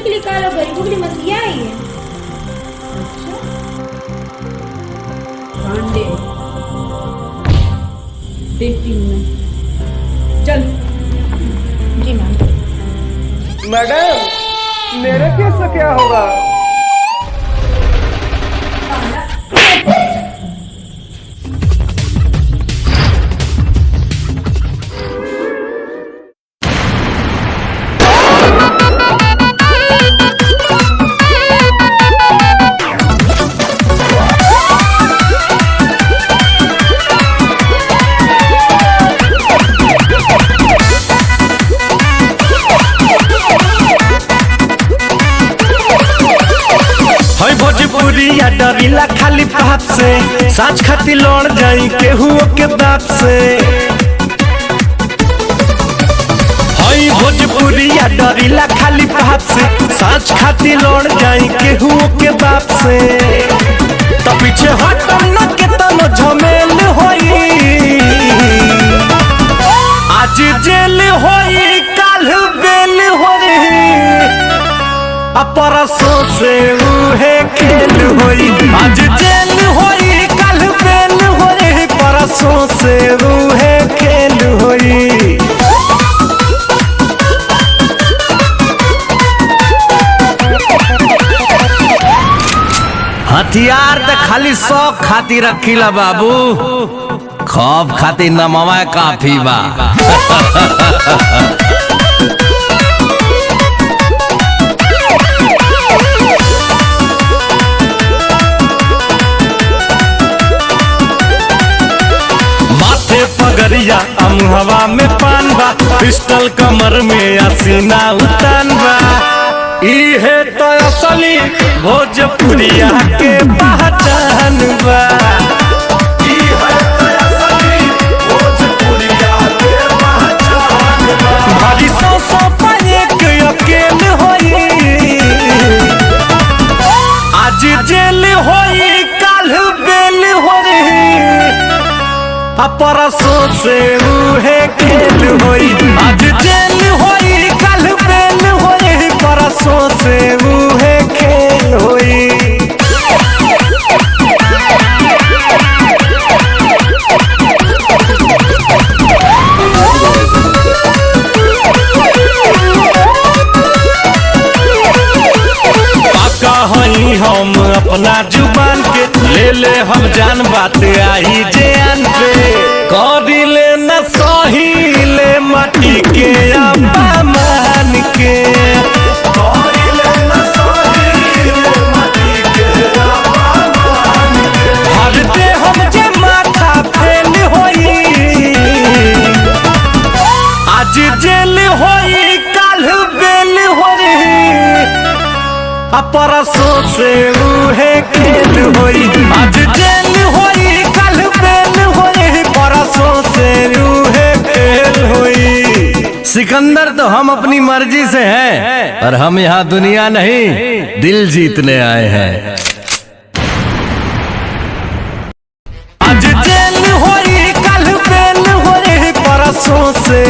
के लिए काल और गरीबों के लिए मसीहा आई है। अच्छा पांडे, देखती हूँ मैं। चल। जी मैम। मैडम मेरे केस से क्या होगा? भोजपुरिया डरिला खाली पाप से, साँच खाती लड़ जाई केहू के बाप से। हई भोजपुरिया डरिला खाली पाप से, साँच खाती लड़ जाई केहू के बाप से। तो पीछे हटम न के तनो झमेल होई, आज जेल होई काल बेल होई, परसों से उहे खेल होई। आज जेल होई कल बेल होई, परसों से उहे खेल होई। हथियार तो खाली शौक खातिर रखीला बाबू, खौफ खातिर नमवा काफी बा। पगरिया हवा में पान बा, पिस्टल कमर में असीना उतान बा। इहे तो असली भोजपुरिया के पहचान बा। इहे तो असली भोजपुरिया के पहचान बा। भारी सौ पाए के अकेल होई, आज जेल होई काल बेल होई, परसों से उहे खेल होई। आज जेल होई कल बेल होई, परसों से उहे खेल होई। पाका हई हम अपना जुबान के, ले हम जान बात आई जान पे। करिले न सहीले माटी के अपमान के, करिले न सहीले माटी के अपमान के। हर दे हम जे माथा फेल होई, आज जेल होई काल बेल होई, परसों से उहे खेल होई। आज जेल होई कल बेल होई, परसों से उहे खेल होई। सिकंदर तो हम अपनी मर्जी से हैं, पर हम यहाँ दुनिया नहीं दिल जीतने आए हैं। आज जेल होई कल बेल होई, परसों से